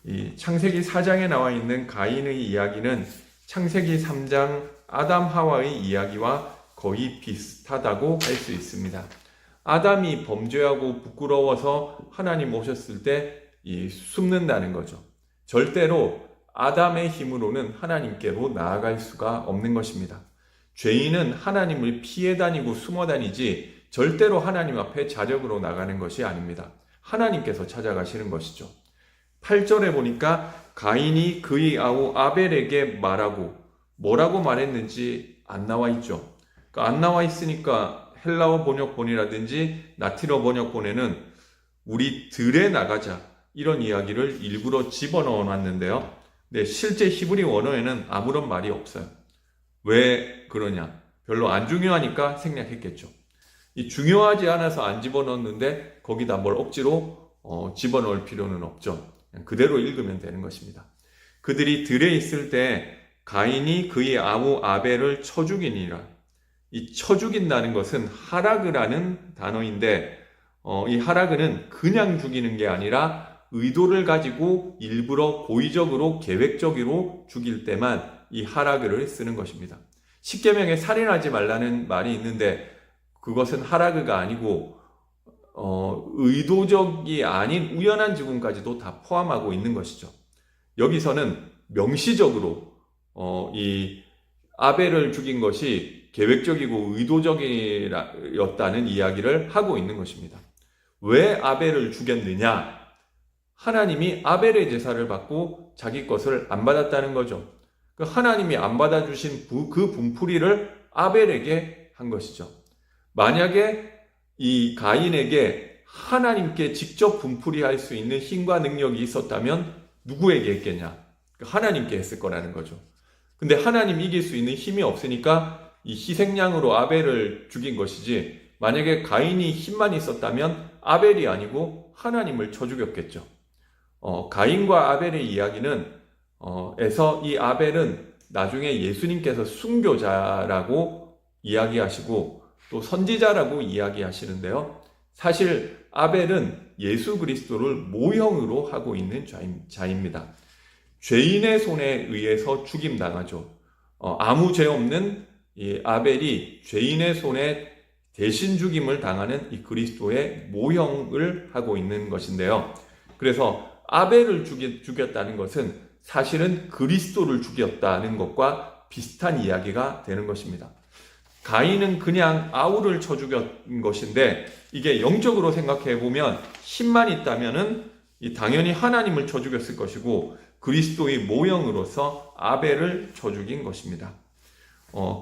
이 창세기 4장에 나와 있는 가인의 이야기는 창세기 3장 아담 하와의 이야기와 거의 비슷하다고 할 수 있습니다. 아담이 범죄하고 부끄러워서 하나님 오셨을 때 숨는다는 거죠. 절대로 아담의 힘으로는 하나님께로 나아갈 수가 없는 것입니다. 죄인은 하나님을 피해 다니고 숨어 다니지 절대로 하나님 앞에 자력으로 나가는 것이 아닙니다. 하나님께서 찾아가시는 것이죠. 8절에 보니까 가인이 그의 아우 아벨에게 말하고 뭐라고 말했는지 안 나와 있죠. 안 나와 있으니까 헬라어 번역본이라든지 나티러 번역본에는 우리 들에 나가자 이런 이야기를 일부러 집어넣어 놨는데요. 네, 실제 히브리 원어에는 아무런 말이 없어요. 왜 그러냐? 별로 안 중요하니까 생략했겠죠. 이 중요하지 않아서 안 집어넣었는데 거기다 뭘 억지로 집어넣을 필요는 없죠. 그냥 그대로 읽으면 되는 것입니다. 그들이 들에 있을 때 가인이 그의 아우 아벨을 쳐 죽이니라. 이 쳐 죽인다는 것은 하라그라는 단어인데 이 하라그는 그냥 죽이는 게 아니라 의도를 가지고 일부러 고의적으로 계획적으로 죽일 때만 이 하라그를 쓰는 것입니다. 십계명에 살인하지 말라는 말이 있는데 그것은 하라그가 아니고 의도적이 아닌 우연한 죽음까지도 다 포함하고 있는 것이죠. 여기서는 명시적으로 이 아벨을 죽인 것이 계획적이고 의도적이었다는 이야기를 하고 있는 것입니다. 왜 아벨을 죽였느냐? 하나님이 아벨의 제사를 받고 자기 것을 안 받았다는 거죠. 하나님이 안 받아주신 그 분풀이를 아벨에게 한 것이죠. 만약에 이 가인에게 하나님께 직접 분풀이할 수 있는 힘과 능력이 있었다면 누구에게 했겠냐? 하나님께 했을 거라는 거죠. 근데 하나님 이길 수 있는 힘이 없으니까 이 희생양으로 아벨을 죽인 것이지, 만약에 가인이 힘만 있었다면 아벨이 아니고 하나님을 쳐 죽였겠죠. 가인과 아벨의 이야기는 에서 이 아벨은 나중에 예수님께서 순교자라고 이야기하시고 또 선지자라고 이야기하시는데요. 사실 아벨은 예수 그리스도를 모형으로 하고 있는 자입니다. 죄인의 손에 의해서 죽임당하죠. 아무 죄 없는 이 아벨이 죄인의 손에 대신 죽임을 당하는 이 그리스도의 모형을 하고 있는 것인데요. 그래서 아벨을 죽였다는 것은 사실은 그리스도를 죽였다는 것과 비슷한 이야기가 되는 것입니다. 가인은 그냥 아우를 쳐 죽였던 것인데, 이게 영적으로 생각해 보면 힘만 있다면은 당연히 하나님을 쳐 죽였을 것이고 그리스도의 모형으로서 아벨을 쳐 죽인 것입니다.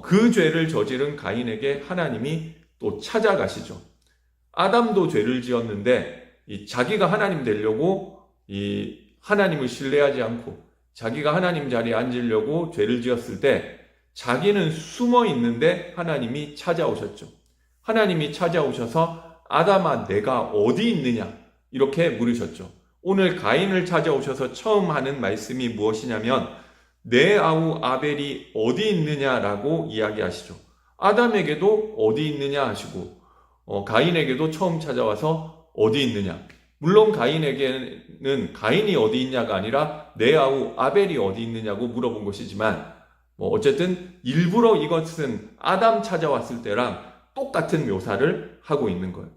그 죄를 저지른 가인에게 하나님이 또 찾아가시죠. 아담도 죄를 지었는데 자기가 하나님 되려고 하나님을 신뢰하지 않고 자기가 하나님 자리에 앉으려고 죄를 지었을 때 자기는 숨어 있는데 하나님이 찾아오셨죠. 하나님이 찾아오셔서 아담아 내가 어디 있느냐 이렇게 물으셨죠. 오늘 가인을 찾아오셔서 처음 하는 말씀이 무엇이냐면 내 아우 아벨이 어디 있느냐라고 이야기하시죠. 아담에게도 어디 있느냐 하시고 가인에게도 처음 찾아와서 어디 있느냐. 물론 가인에게는 가인이 어디 있냐가 아니라 내 아우 아벨이 어디 있느냐고 물어본 것이지만 어쨌든 일부러 이것은 아담 찾아왔을 때랑 똑같은 묘사를 하고 있는 거예요.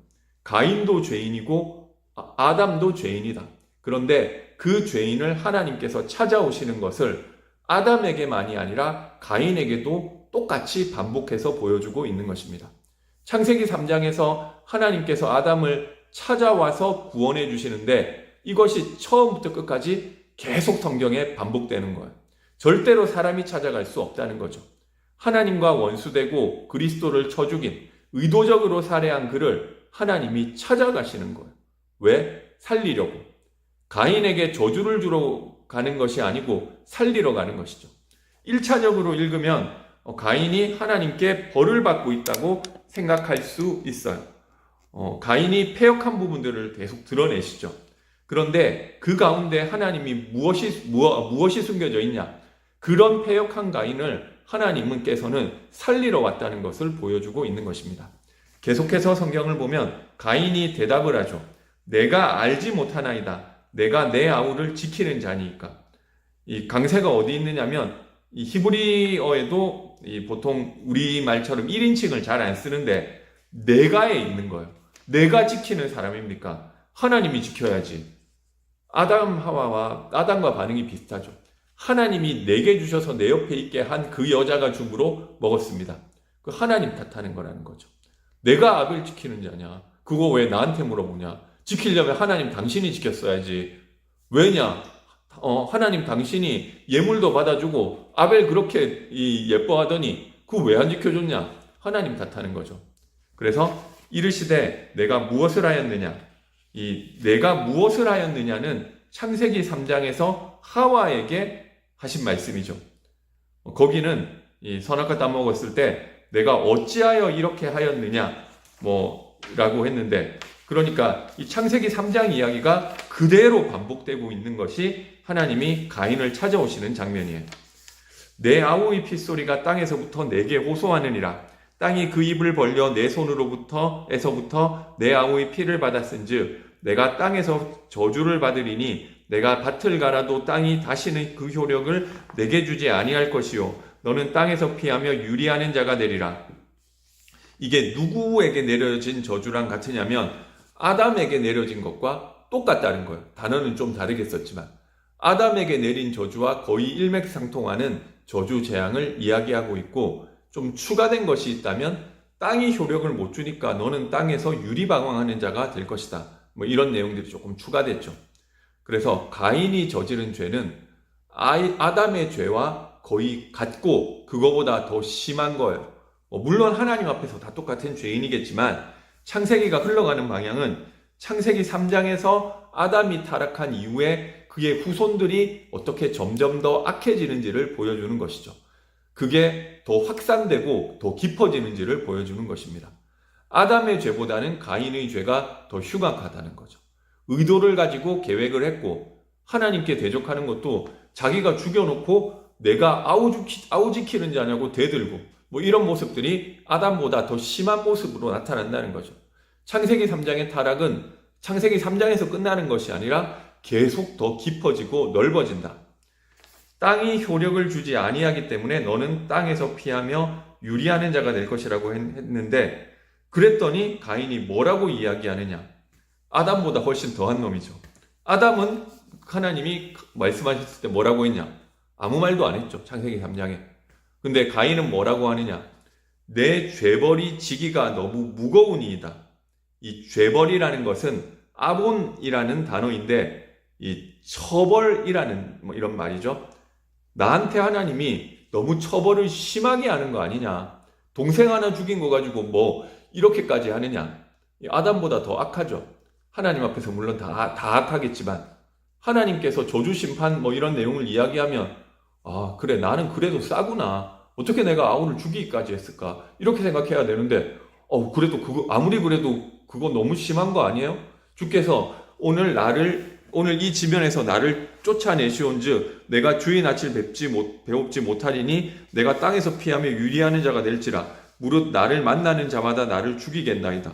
가인도 죄인이고 아담도 죄인이다. 그런데 그 죄인을 하나님께서 찾아오시는 것을 아담에게만이 아니라 가인에게도 똑같이 반복해서 보여주고 있는 것입니다. 창세기 3장에서 하나님께서 아담을 찾아와서 구원해 주시는데 이것이 처음부터 끝까지 계속 성경에 반복되는 거예요. 절대로 사람이 찾아갈 수 없다는 거죠. 하나님과 원수되고 그리스도를 쳐 죽인 의도적으로 살해한 그를 하나님이 찾아가시는 거예요. 왜? 살리려고. 가인에게 저주를 주러 가는 것이 아니고 살리러 가는 것이죠. 1차적으로 읽으면 가인이 하나님께 벌을 받고 있다고 생각할 수 있어요. 가인이 패역한 부분들을 계속 드러내시죠. 그런데 그 가운데 하나님이 무엇이 숨겨져 있냐? 그런 패역한 가인을 하나님께서는 살리러 왔다는 것을 보여주고 있는 것입니다. 계속해서 성경을 보면 가인이 대답을 하죠. 내가 알지 못하나이다. 내가 내 아우를 지키는 자니까. 이 강세가 어디 있느냐면 이 히브리어에도 이 보통 우리말처럼 1인칭을 잘 안 쓰는데 내가에 있는 거예요. 내가 지키는 사람입니까? 하나님이 지켜야지. 아담과 반응이 비슷하죠. 하나님이 내게 주셔서 내 옆에 있게 한 그 여자가 죽으로 먹었습니다. 그 하나님 탓하는 거라는 거죠. 내가 아벨 지키는 자냐? 그거 왜 나한테 물어보냐? 지키려면 하나님 당신이 지켰어야지. 왜냐? 하나님 당신이 예물도 받아주고 아벨 그렇게 예뻐하더니 그거 왜 안 지켜줬냐? 하나님 탓하는 거죠. 그래서 이르시되 내가 무엇을 하였느냐? 이 내가 무엇을 하였느냐는 창세기 3장에서 하와에게 하신 말씀이죠. 거기는 이 선악과 따먹었을 때 내가 어찌하여 이렇게 하였느냐 라고 했는데, 그러니까 이 창세기 3장 이야기가 그대로 반복되고 있는 것이 하나님이 가인을 찾아오시는 장면이에요. 내 아우의 핏소리가 땅에서부터 내게 호소하느니라. 땅이 그 입을 벌려 내 손으로부터 내 아우의 피를 받았은즉 내가 땅에서 저주를 받으리니 내가 밭을 갈아도 땅이 다시는 그 효력을 내게 주지 아니할 것이요 너는 땅에서 피하며 유리하는 자가 되리라. 이게 누구에게 내려진 저주랑 같으냐면 아담에게 내려진 것과 똑같다는 거예요. 단어는 좀 다르겠었지만 아담에게 내린 저주와 거의 일맥상통하는 저주 재앙을 이야기하고 있고, 좀 추가된 것이 있다면 땅이 효력을 못 주니까 너는 땅에서 유리방황하는 자가 될 것이다. 이런 내용들이 조금 추가됐죠. 그래서 가인이 저지른 죄는 아담의 죄와 거의 같고 그거보다 더 심한 거예요. 물론 하나님 앞에서 다 똑같은 죄인이겠지만 창세기가 흘러가는 방향은 창세기 3장에서 아담이 타락한 이후에 그의 후손들이 어떻게 점점 더 악해지는지를 보여주는 것이죠. 그게 더 확산되고 더 깊어지는지를 보여주는 것입니다. 아담의 죄보다는 가인의 죄가 더 흉악하다는 거죠. 의도를 가지고 계획을 했고 하나님께 대적하는 것도 자기가 죽여놓고 내가 아우 지키는 자냐고 대들고 이런 모습들이 아담보다 더 심한 모습으로 나타난다는 거죠. 창세기 3장의 타락은 창세기 3장에서 끝나는 것이 아니라 계속 더 깊어지고 넓어진다. 땅이 효력을 주지 아니하기 때문에 너는 땅에서 피하며 유리하는 자가 될 것이라고 했는데, 그랬더니 가인이 뭐라고 이야기하느냐? 아담보다 훨씬 더한 놈이죠. 아담은 하나님이 말씀하셨을 때 뭐라고 했냐? 아무 말도 안 했죠. 창세기 3장에. 근데 가인은 뭐라고 하느냐? 내 죄벌이 지기가 너무 무거우니이다. 이 죄벌이라는 것은 아본이라는 단어인데 이 처벌이라는 이런 말이죠. 나한테 하나님이 너무 처벌을 심하게 하는 거 아니냐? 동생 하나 죽인 거 가지고 이렇게까지 하느냐? 아담보다 더 악하죠. 하나님 앞에서 물론 다 악하겠지만 하나님께서 저주 심판 이런 내용을 이야기하면 그래 나는 그래도 싸구나. 어떻게 내가 아우를 죽이기까지 했을까? 이렇게 생각해야 되는데 그래도 아무리 그래도 그거 너무 심한 거 아니에요? 주께서 오늘 이 지면에서 나를 쫓아내시온즉 내가 주의 낯을 배웁지 못하리니 내가 땅에서 피하며 유리하는 자가 될지라 무릇 나를 만나는 자마다 나를 죽이겠나이다.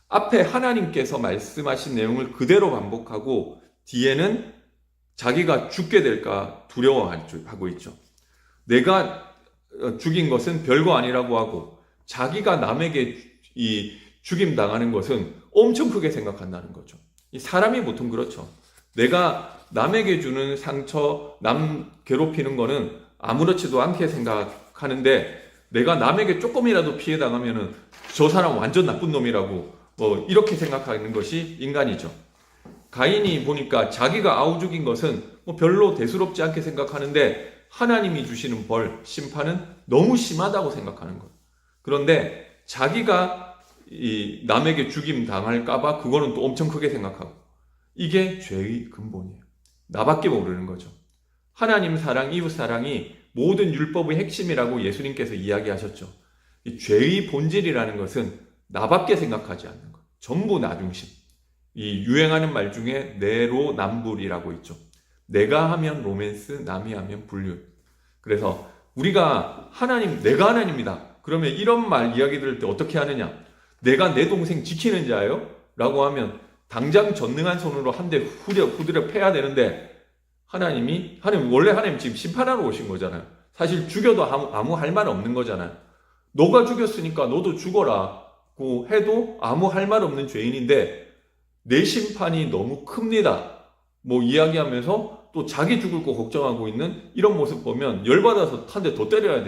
앞에 하나님께서 말씀하신 내용을 그대로 반복하고 뒤에는 자기가 죽게 될까 두려워하고 있죠. 내가 죽인 것은 별거 아니라고 하고 자기가 남에게 죽임 당하는 것은 엄청 크게 생각한다는 거죠. 사람이 보통 그렇죠. 내가 남에게 주는 상처, 남 괴롭히는 거는 아무렇지도 않게 생각하는데 내가 남에게 조금이라도 피해 당하면은 저 사람 완전 나쁜 놈이라고 이렇게 생각하는 것이 인간이죠. 가인이 보니까 자기가 아우 죽인 것은 별로 대수롭지 않게 생각하는데 하나님이 주시는 벌, 심판은 너무 심하다고 생각하는 거예요. 그런데 자기가 남에게 죽임 당할까봐 그거는 또 엄청 크게 생각하고, 이게 죄의 근본이에요. 나밖에 모르는 거죠. 하나님 사랑, 이웃 사랑이 모든 율법의 핵심이라고 예수님께서 이야기하셨죠. 이 죄의 본질이라는 것은 나밖에 생각하지 않는 것. 전부 나 중심. 이 유행하는 말 중에 내로남불이라고 있죠. 내가 하면 로맨스, 남이 하면 불륜. 그래서 우리가 내가 하나님이다. 그러면 이런 말 이야기 들을 때 어떻게 하느냐? 내가 내 동생 지키는 자예요? 라고 하면 당장 전능한 손으로 한 대 후드려 패야 되는데 하나님 원래 하나님 지금 심판하러 오신 거잖아요. 사실 죽여도 아무 할 말 없는 거잖아요. 너가 죽였으니까 너도 죽어라고 해도 아무 할 말 없는 죄인인데 내 심판이 너무 큽니다. 뭐 이야기하면서 또 자기 죽을 거 걱정하고 있는 이런 모습 보면 열받아서 한 대 더 때려야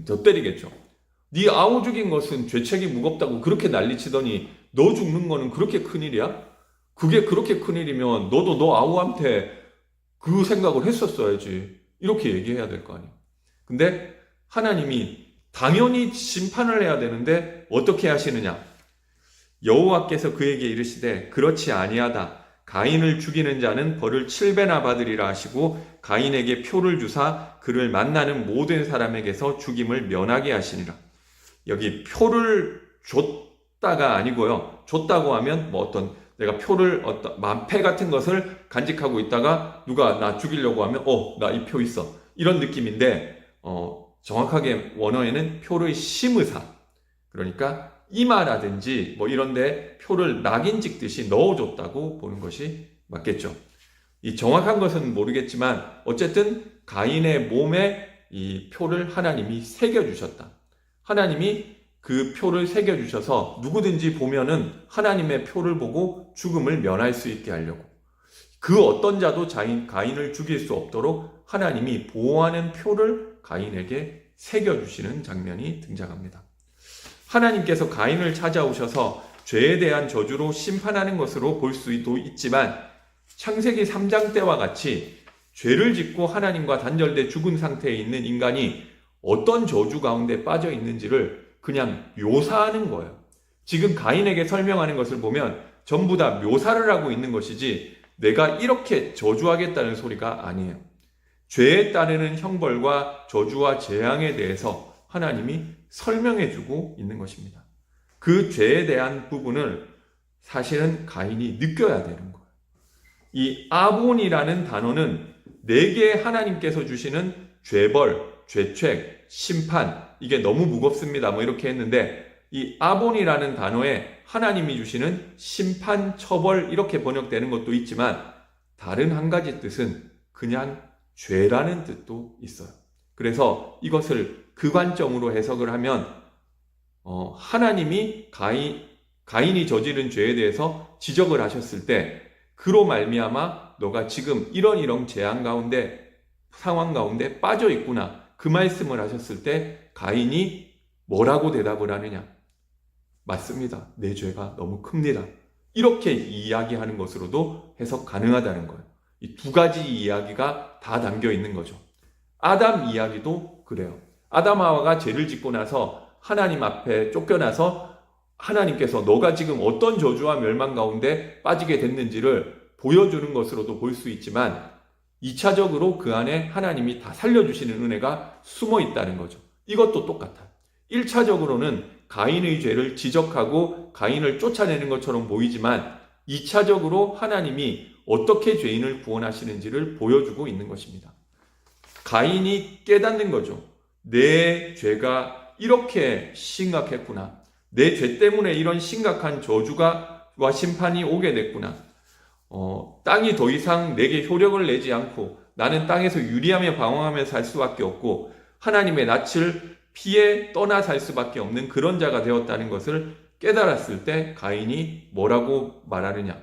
더 때리겠죠. 네 아우 죽인 것은 죄책이 무겁다고 그렇게 난리치더니 너 죽는 거는 그렇게 큰일이야? 그게 그렇게 큰일이면 너도 너 아우한테 그 생각을 했었어야지. 이렇게 얘기해야 될 거 아니에요. 근데 하나님이 당연히 심판을 해야 되는데 어떻게 하시느냐? 여호와께서 그에게 이르시되 그렇지 아니하다. 가인을 죽이는 자는 벌을 7배나 받으리라 하시고 가인에게 표를 주사 그를 만나는 모든 사람에게서 죽임을 면하게 하시니라. 여기 표를 줬다가 아니고요. 줬다고 하면 뭐 내가 표를 만패 같은 것을 간직하고 있다가 누가 나 죽이려고 하면 나 이 표 있어. 이런 느낌인데 정확하게 원어에는 표를 심으사. 그러니까 이마라든지 뭐 이런데 표를 낙인 찍듯이 넣어줬다고 보는 것이 맞겠죠. 이 정확한 것은 모르겠지만 어쨌든 가인의 몸에 이 표를 하나님이 새겨주셨다. 하나님이 그 표를 새겨주셔서 누구든지 보면은 하나님의 표를 보고 죽음을 면할 수 있게 하려고. 그 어떤 자도 가인을 죽일 수 없도록 하나님이 보호하는 표를 가인에게 새겨주시는 장면이 등장합니다. 하나님께서 가인을 찾아오셔서 죄에 대한 저주로 심판하는 것으로 볼 수도 있지만 창세기 3장 때와 같이 죄를 짓고 하나님과 단절돼 죽은 상태에 있는 인간이 어떤 저주 가운데 빠져 있는지를 그냥 묘사하는 거예요. 지금 가인에게 설명하는 것을 보면 전부 다 묘사를 하고 있는 것이지 내가 이렇게 저주하겠다는 소리가 아니에요. 죄에 따르는 형벌과 저주와 재앙에 대해서 하나님이 설명해주고 있는 것입니다. 그 죄에 대한 부분을 사실은 가인이 느껴야 되는 거예요. 이 아본이라는 단어는 4개 하나님께서 주시는 죄벌, 죄책, 심판, 이게 너무 무겁습니다. 뭐 이렇게 했는데 이 아본이라는 단어에 하나님이 주시는 심판, 처벌 이렇게 번역되는 것도 있지만 다른 한 가지 뜻은 그냥 죄라는 뜻도 있어요. 그래서 이것을 그 관점으로 해석을 하면 하나님이 가인이 저지른 죄에 대해서 지적을 하셨을 때 그로 말미암아 너가 지금 이런 재앙 가운데 상황 가운데 빠져 있구나. 그 말씀을 하셨을 때 가인이 뭐라고 대답을 하느냐? 맞습니다. 내 죄가 너무 큽니다. 이렇게 이야기하는 것으로도 해석 가능하다는 거예요. 이 2가지 이야기가 다 담겨 있는 거죠. 아담 이야기도 그래요. 아담 하와가 죄를 짓고 나서 하나님 앞에 쫓겨나서 하나님께서 너가 지금 어떤 저주와 멸망 가운데 빠지게 됐는지를 보여주는 것으로도 볼 수 있지만 2차적으로 그 안에 하나님이 다 살려주시는 은혜가 숨어 있다는 거죠. 이것도 똑같아요. 1차적으로는 가인의 죄를 지적하고 가인을 쫓아내는 것처럼 보이지만 2차적으로 하나님이 어떻게 죄인을 구원하시는지를 보여주고 있는 것입니다. 가인이 깨닫는 거죠. 내 죄가 이렇게 심각했구나. 내 죄 때문에 이런 심각한 저주와 심판이 오게 됐구나. 땅이 더 이상 내게 효력을 내지 않고 나는 땅에서 유리하며 방황하며 살 수밖에 없고 하나님의 낯을 피해 떠나 살 수밖에 없는 그런 자가 되었다는 것을 깨달았을 때 가인이 뭐라고 말하느냐?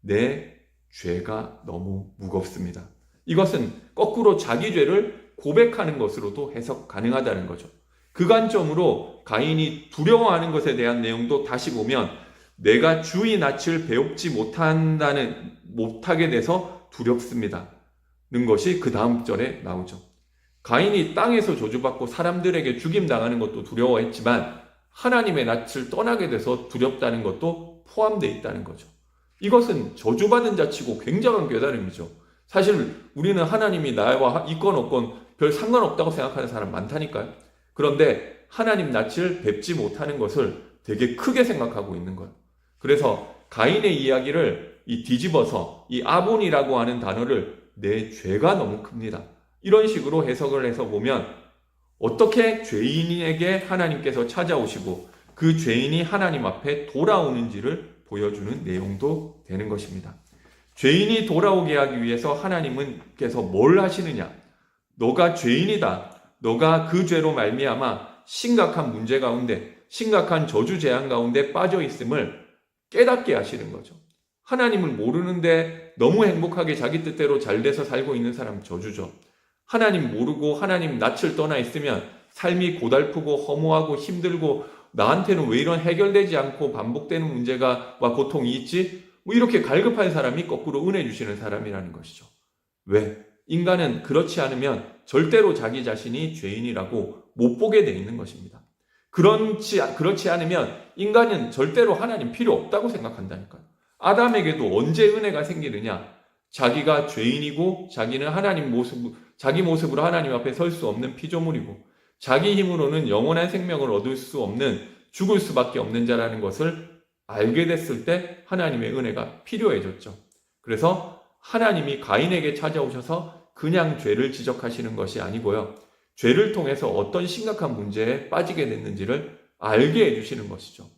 내 죄가 너무 무겁습니다. 이것은 거꾸로 자기 죄를 고백하는 것으로도 해석 가능하다는 거죠. 그 관점으로 가인이 두려워하는 것에 대한 내용도 다시 보면 내가 주의 낯을 배웁지 못하게 돼서 두렵습니다. 는 것이 그 다음 절에 나오죠. 가인이 땅에서 저주받고 사람들에게 죽임당하는 것도 두려워했지만 하나님의 낯을 떠나게 돼서 두렵다는 것도 포함되어 있다는 거죠. 이것은 저주받은 자치고 굉장한 깨달음이죠. 사실 우리는 하나님이 나와 있건 없건 별 상관없다고 생각하는 사람 많다니까요. 그런데 하나님 낯을 뵙지 못하는 것을 되게 크게 생각하고 있는 거예요. 그래서 가인의 이야기를 뒤집어서 이 아본이라고 하는 단어를 내 죄가 너무 큽니다. 이런 식으로 해석을 해서 보면 어떻게 죄인에게 하나님께서 찾아오시고 그 죄인이 하나님 앞에 돌아오는지를 보여주는 내용도 되는 것입니다. 죄인이 돌아오게 하기 위해서 하나님께서 뭘 하시느냐? 너가 죄인이다. 너가 그 죄로 말미암아 심각한 문제 가운데, 심각한 저주 재앙 가운데 빠져 있음을 깨닫게 하시는 거죠. 하나님을 모르는데 너무 행복하게 자기 뜻대로 잘 돼서 살고 있는 사람 저주죠. 하나님 모르고 하나님 낯을 떠나 있으면 삶이 고달프고 허무하고 힘들고 나한테는 왜 이런 해결되지 않고 반복되는 문제가 와 고통이 있지? 뭐 이렇게 갈급한 사람이 거꾸로 은혜 주시는 사람이라는 것이죠. 왜? 인간은 그렇지 않으면 절대로 자기 자신이 죄인이라고 못 보게 돼 있는 것입니다. 그렇지 않으면 인간은 절대로 하나님 필요 없다고 생각한다니까요. 아담에게도 언제 은혜가 생기느냐? 자기가 죄인이고 자기는 자기 모습으로 하나님 앞에 설 수 없는 피조물이고 자기 힘으로는 영원한 생명을 얻을 수 없는 죽을 수밖에 없는 자라는 것을 알게 됐을 때 하나님의 은혜가 필요해졌죠. 그래서 하나님이 가인에게 찾아오셔서 그냥 죄를 지적하시는 것이 아니고요. 죄를 통해서 어떤 심각한 문제에 빠지게 됐는지를 알게 해주시는 것이죠.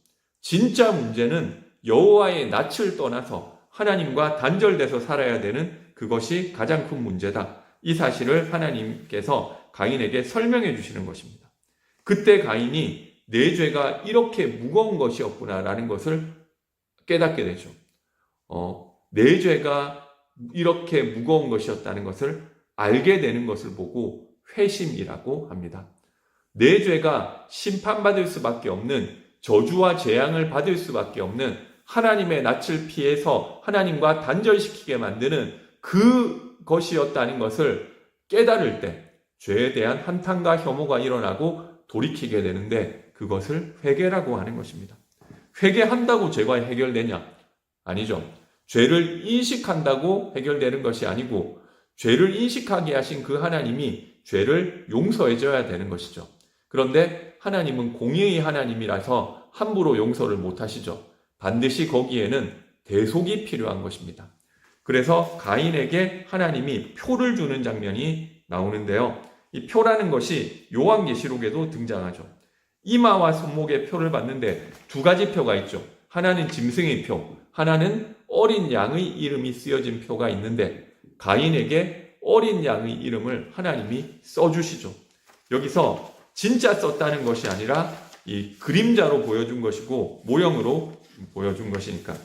진짜 문제는 여호와의 낯을 떠나서 하나님과 단절돼서 살아야 되는 그것이 가장 큰 문제다. 이 사실을 하나님께서 가인에게 설명해 주시는 것입니다. 그때 가인이 내 죄가 이렇게 무거운 것이었구나라는 것을 깨닫게 되죠. 내 죄가 이렇게 무거운 것이었다는 것을 알게 되는 것을 보고 회심이라고 합니다. 내 죄가 심판받을 수밖에 없는 저주와 재앙을 받을 수밖에 없는 하나님의 낯을 피해서 하나님과 단절시키게 만드는 그것이었다는 것을 깨달을 때 죄에 대한 한탄과 혐오가 일어나고 돌이키게 되는데 그것을 회개라고 하는 것입니다. 회개한다고 죄가 해결되냐? 아니죠. 죄를 인식한다고 해결되는 것이 아니고 죄를 인식하게 하신 그 하나님이 죄를 용서해줘야 되는 것이죠. 그런데 하나님은 공의의 하나님이라서 함부로 용서를 못하시죠. 반드시 거기에는 대속이 필요한 것입니다. 그래서 가인에게 하나님이 표를 주는 장면이 나오는데요. 이 표라는 것이 요한계시록에도 등장하죠. 이마와 손목에 표를 받는데 두 가지 표가 있죠. 하나는 짐승의 표, 하나는 어린 양의 이름이 쓰여진 표가 있는데 가인에게 어린 양의 이름을 하나님이 써주시죠. 여기서 진짜 썼다는 것이 아니라 이 그림자로 보여준 것이고 모형으로 보여준 것이니까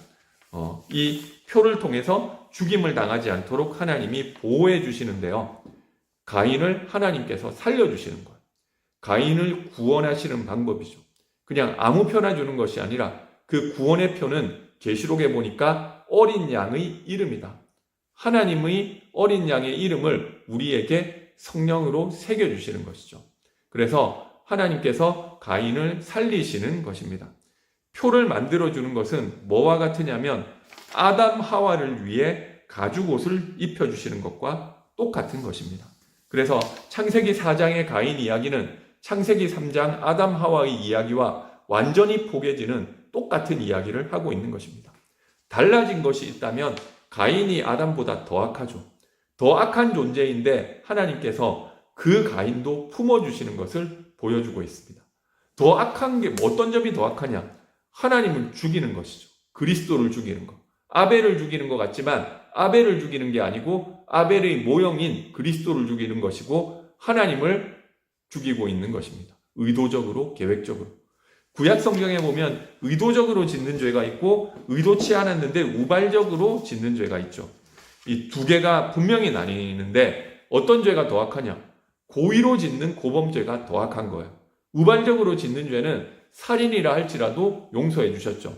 이 표를 통해서 죽임을 당하지 않도록 하나님이 보호해 주시는데요. 가인을 하나님께서 살려주시는 거예요. 가인을 구원하시는 방법이죠. 그냥 아무 표나 주는 것이 아니라 그 구원의 표는 계시록에 보니까 어린 양의 이름이다. 하나님의 어린 양의 이름을 우리에게 성령으로 새겨주시는 것이죠. 그래서 하나님께서 가인을 살리시는 것입니다. 표를 만들어주는 것은 뭐와 같으냐면 아담 하와를 위해 가죽옷을 입혀주시는 것과 똑같은 것입니다. 그래서 창세기 4장의 가인 이야기는 창세기 3장 아담 하와의 이야기와 완전히 포개지는 똑같은 이야기를 하고 있는 것입니다. 달라진 것이 있다면 가인이 아담보다 더 악하죠. 더 악한 존재인데 하나님께서 그 가인도 품어주시는 것을 보여주고 있습니다. 더 악한 게 어떤 점이 더 악하냐? 하나님을 죽이는 것이죠. 그리스도를 죽이는 것. 아벨을 죽이는 것 같지만 아벨을 죽이는 게 아니고 아벨의 모형인 그리스도를 죽이는 것이고 하나님을 죽이고 있는 것입니다. 의도적으로, 계획적으로. 구약 성경에 보면 의도적으로 짓는 죄가 있고 의도치 않았는데 우발적으로 짓는 죄가 있죠. 이 두 개가 분명히 나뉘는데 어떤 죄가 더 악하냐? 고의로 짓는 고범죄가 더 악한 거예요. 우발적으로 짓는 죄는 살인이라 할지라도 용서해 주셨죠.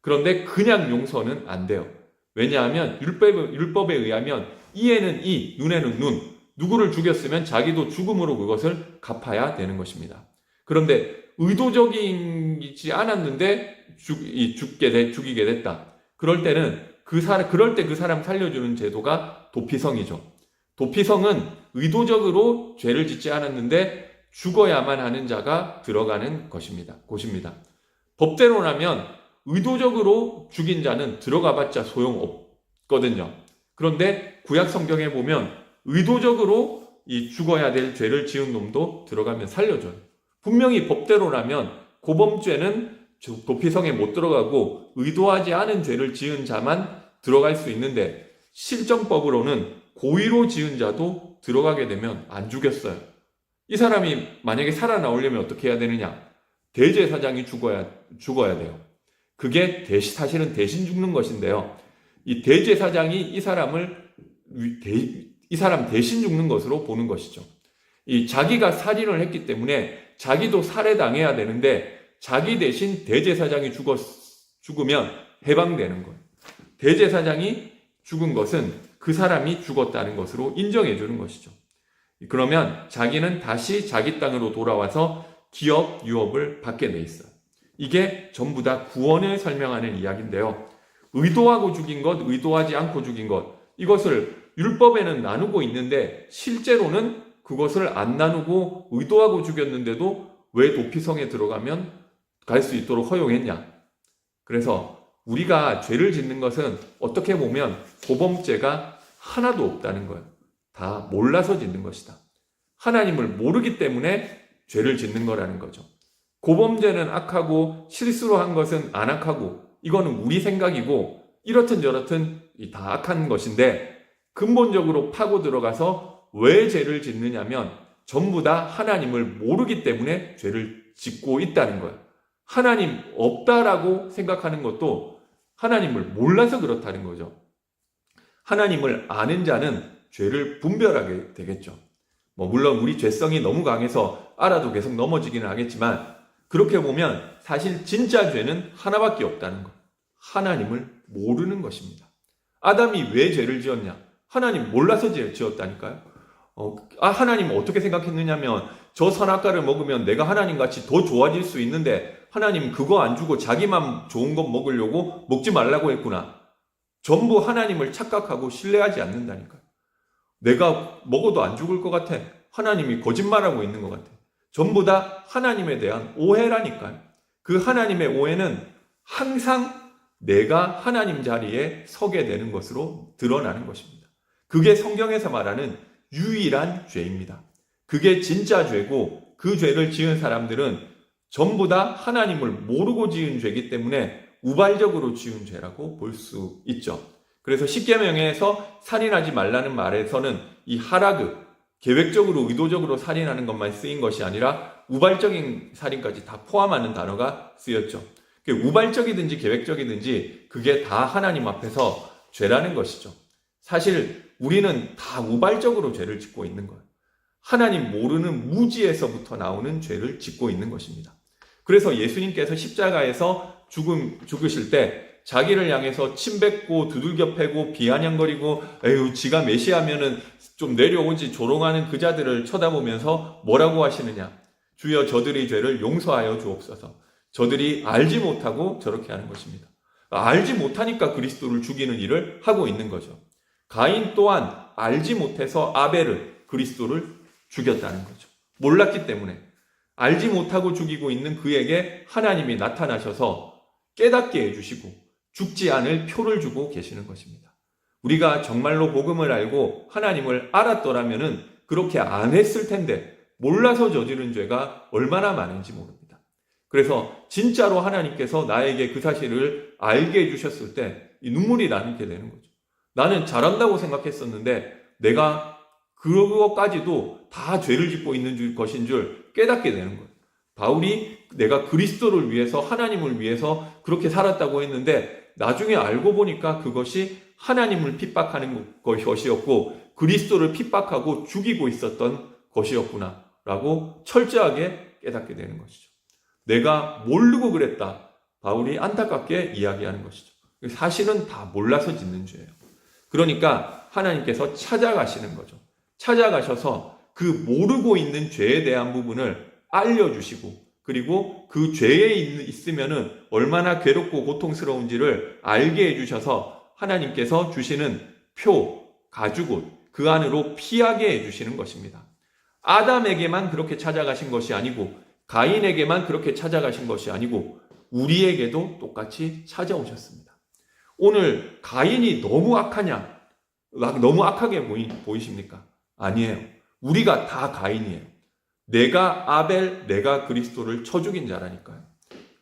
그런데 그냥 용서는 안 돼요. 왜냐하면 율법에 의하면 이에는 이, 눈에는 눈, 누구를 죽였으면 자기도 죽음으로 그것을 갚아야 되는 것입니다. 그런데 의도적이지 않았는데 죽이게 됐다. 그럴 때 그 사람 살려주는 제도가 도피성이죠. 도피성은 의도적으로 죄를 짓지 않았는데 죽어야만 하는 자가 들어가는 곳입니다. 법대로라면 의도적으로 죽인 자는 들어가봤자 소용없거든요. 그런데 구약 성경에 보면 의도적으로 이 죽어야 될 죄를 지은 놈도 들어가면 살려줘요. 분명히 법대로라면 고범죄는 도피성에 못 들어가고 의도하지 않은 죄를 지은 자만 들어갈 수 있는데 실정법으로는 고의로 지은 자도 들어가게 되면 안 죽였어요. 이 사람이 만약에 살아나오려면 어떻게 해야 되느냐? 대제사장이 죽어야 돼요. 그게 사실은 대신 죽는 것인데요. 이 대제사장이 이 사람 대신 죽는 것으로 보는 것이죠. 이 자기가 살인을 했기 때문에 자기도 살해당해야 되는데 자기 대신 대제사장이 죽으면 해방되는 거예요. 대제사장이 죽은 것은 그 사람이 죽었다는 것으로 인정해 주는 것이죠. 그러면 자기는 다시 자기 땅으로 돌아와서 기업, 유업을 받게 돼 있어요. 이게 전부 다 구원을 설명하는 이야기인데요. 의도하고 죽인 것, 의도하지 않고 죽인 것, 이것을 율법에는 나누고 있는데 실제로는 그것을 안 나누고 의도하고 죽였는데도 왜 도피성에 들어가면 갈 수 있도록 허용했냐? 그래서 우리가 죄를 짓는 것은 어떻게 보면 고범죄가 하나도 없다는 거예요. 다 몰라서 짓는 것이다. 하나님을 모르기 때문에 죄를 짓는 거라는 거죠. 고범죄는 악하고 실수로 한 것은 안 악하고 이거는 우리 생각이고 이렇든 저렇든 다 악한 것인데 근본적으로 파고 들어가서 왜 죄를 짓느냐면 전부 다 하나님을 모르기 때문에 죄를 짓고 있다는 거예요. 하나님 없다라고 생각하는 것도 하나님을 몰라서 그렇다는 거죠. 하나님을 아는 자는 죄를 분별하게 되겠죠. 물론 우리 죄성이 너무 강해서 알아도 계속 넘어지기는 하겠지만 그렇게 보면 사실 진짜 죄는 하나밖에 없다는 것. 하나님을 모르는 것입니다. 아담이 왜 죄를 지었냐? 하나님 몰라서 지었다니까요. 하나님 어떻게 생각했느냐면 저 선악과를 먹으면 내가 하나님같이 더 좋아질 수 있는데 하나님 그거 안 주고 자기만 좋은 것 먹으려고 먹지 말라고 했구나. 전부 하나님을 착각하고 신뢰하지 않는다니까요. 내가 먹어도 안 죽을 것 같아. 하나님이 거짓말하고 있는 것 같아. 전부 다 하나님에 대한 오해라니까요. 그 하나님의 오해는 항상 내가 하나님 자리에 서게 되는 것으로 드러나는 것입니다. 그게 성경에서 말하는 유일한 죄입니다. 그게 진짜 죄고 그 죄를 지은 사람들은 전부 다 하나님을 모르고 지은 죄이기 때문에 우발적으로 지은 죄라고 볼 수 있죠. 그래서 십계명에서 살인하지 말라는 말에서는 이 하라그, 계획적으로 의도적으로 살인하는 것만 쓰인 것이 아니라 우발적인 살인까지 다 포함하는 단어가 쓰였죠. 우발적이든지 계획적이든지 그게 다 하나님 앞에서 죄라는 것이죠. 사실 우리는 다 우발적으로 죄를 짓고 있는 거예요. 하나님 모르는 무지에서부터 나오는 죄를 짓고 있는 것입니다. 그래서 예수님께서 십자가에서 죽으실 때 자기를 향해서 침뱉고 두들겨 패고 비아냥거리고 에휴 지가 메시아면은 좀 내려오지 조롱하는 그 자들을 쳐다보면서 뭐라고 하시느냐? 주여 저들의 죄를 용서하여 주옵소서. 저들이 알지 못하고 저렇게 하는 것입니다. 알지 못하니까 그리스도를 죽이는 일을 하고 있는 거죠. 가인 또한 알지 못해서 아벨을 그리스도를 죽였다는 거죠. 몰랐기 때문에 알지 못하고 죽이고 있는 그에게 하나님이 나타나셔서 깨닫게 해주시고 죽지 않을 표를 주고 계시는 것입니다. 우리가 정말로 복음을 알고 하나님을 알았더라면은 그렇게 안 했을 텐데 몰라서 저지른 죄가 얼마나 많은지 모릅니다. 그래서 진짜로 하나님께서 나에게 그 사실을 알게 해주셨을 때 이 눈물이 나게 되는 거죠. 나는 잘한다고 생각했었는데 내가 그것까지도 다 죄를 짓고 있는 것인 줄 깨닫게 되는 거예요. 바울이 내가 그리스도를 위해서 하나님을 위해서 그렇게 살았다고 했는데 나중에 알고 보니까 그것이 하나님을 핍박하는 것이었고 그리스도를 핍박하고 죽이고 있었던 것이었구나 라고 철저하게 깨닫게 되는 것이죠. 내가 모르고 그랬다. 바울이 안타깝게 이야기하는 것이죠. 사실은 다 몰라서 짓는 죄예요. 그러니까 하나님께서 찾아가시는 거죠. 찾아가셔서 그 모르고 있는 죄에 대한 부분을 알려주시고 그리고 그 죄에 있으면은 얼마나 괴롭고 고통스러운지를 알게 해주셔서 하나님께서 주시는 표, 가죽옷 그 안으로 피하게 해주시는 것입니다. 아담에게만 그렇게 찾아가신 것이 아니고 가인에게만 그렇게 찾아가신 것이 아니고 우리에게도 똑같이 찾아오셨습니다. 오늘 가인이 너무 악하냐? 너무 악하게 보이십니까? 아니에요. 우리가 다 가인이에요. 내가 아벨, 내가 그리스도를 쳐 죽인 자라니까요.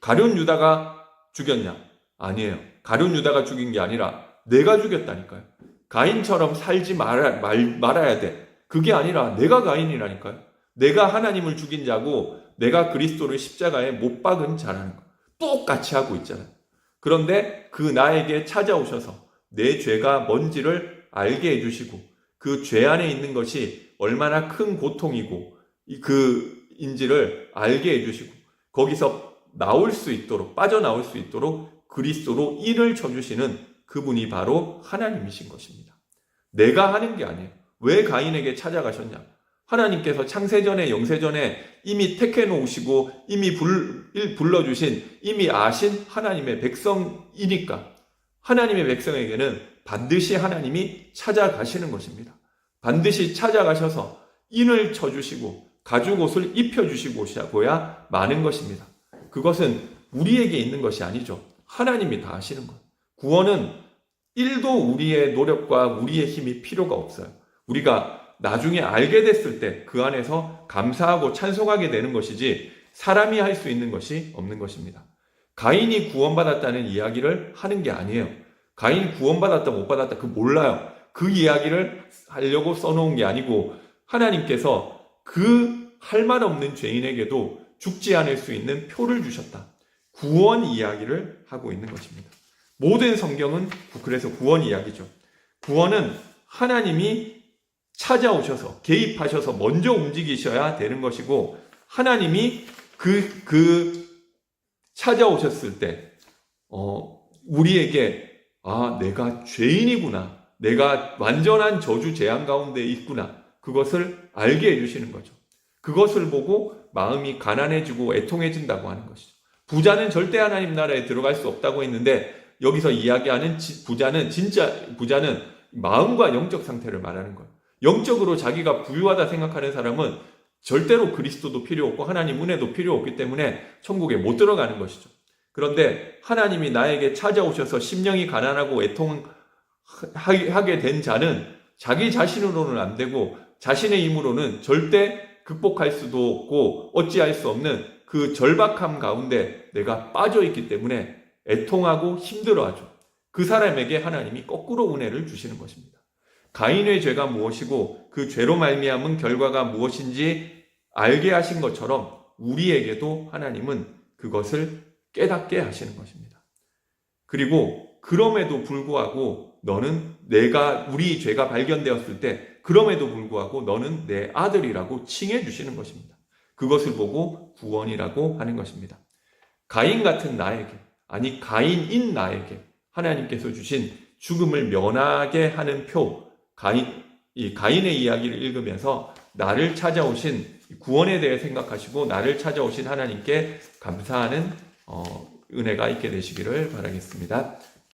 가룟 유다가 죽였냐? 아니에요. 가룟 유다가 죽인 게 아니라 내가 죽였다니까요. 가인처럼 살지 말아야 돼. 그게 아니라 내가 가인이라니까요. 내가 하나님을 죽인 자고 내가 그리스도를 십자가에 못 박은 자라는 거. 똑같이 하고 있잖아요. 그런데 그 나에게 찾아오셔서 내 죄가 뭔지를 알게 해주시고 그 죄 안에 있는 것이 얼마나 큰 고통이고 그인지를 알게 해주시고 거기서 나올 수 있도록 빠져나올 수 있도록 그리스도로 인을 쳐주시는 그분이 바로 하나님이신 것입니다. 내가 하는 게 아니에요. 왜 가인에게 찾아가셨냐? 하나님께서 창세전에 영세전에 이미 택해 놓으시고 이미 불러주신 이미 아신 하나님의 백성이니까 하나님의 백성에게는 반드시 하나님이 찾아가시는 것입니다. 반드시 찾아가셔서 인을 쳐주시고 가죽옷을 입혀주시고야 마는 것입니다. 그것은 우리에게 있는 것이 아니죠. 하나님이 다 하시는 것. 구원은 1도 우리의 노력과 우리의 힘이 필요가 없어요. 우리가 나중에 알게 됐을 때 그 안에서 감사하고 찬송하게 되는 것이지 사람이 할 수 있는 것이 없는 것입니다. 가인이 구원받았다는 이야기를 하는 게 아니에요. 가인 구원받았다 못 받았다 그 몰라요. 그 이야기를 하려고 써놓은 게 아니고 하나님께서 그 할 말 없는 죄인에게도 죽지 않을 수 있는 표를 주셨다. 구원 이야기를 하고 있는 것입니다. 모든 성경은 그래서 구원 이야기죠. 구원은 하나님이 찾아오셔서 개입하셔서 먼저 움직이셔야 되는 것이고 하나님이 찾아오셨을 때 우리에게 내가 죄인이구나, 내가 완전한 저주 재앙 가운데 있구나, 그것을 알게 해주시는 거죠. 그것을 보고 마음이 가난해지고 애통해진다고 하는 것이죠. 부자는 절대 하나님 나라에 들어갈 수 없다고 했는데 여기서 이야기하는 진짜 부자는 마음과 영적 상태를 말하는 거예요. 영적으로 자기가 부유하다 생각하는 사람은 절대로 그리스도도 필요 없고 하나님 은혜도 필요 없기 때문에 천국에 못 들어가는 것이죠. 그런데 하나님이 나에게 찾아오셔서 심령이 가난하고 애통하게 된 자는 자기 자신으로는 안 되고 자신의 힘으로는 절대 극복할 수도 없고 어찌할 수 없는 그 절박함 가운데 내가 빠져있기 때문에 애통하고 힘들어하죠. 그 사람에게 하나님이 거꾸로 은혜를 주시는 것입니다. 가인의 죄가 무엇이고 그 죄로 말미암은 결과가 무엇인지 알게 하신 것처럼 우리에게도 하나님은 그것을 깨닫게 하시는 것입니다. 그리고 그럼에도 불구하고 너는 우리 죄가 발견되었을 때 그럼에도 불구하고 너는 내 아들이라고 칭해 주시는 것입니다. 그것을 보고 구원이라고 하는 것입니다. 가인 같은 나에게, 아니 가인인 나에게 하나님께서 주신 죽음을 면하게 하는 표, 가인의 이야기를 읽으면서 나를 찾아오신 구원에 대해 생각하시고 나를 찾아오신 하나님께 감사하는 은혜가 있게 되시기를 바라겠습니다.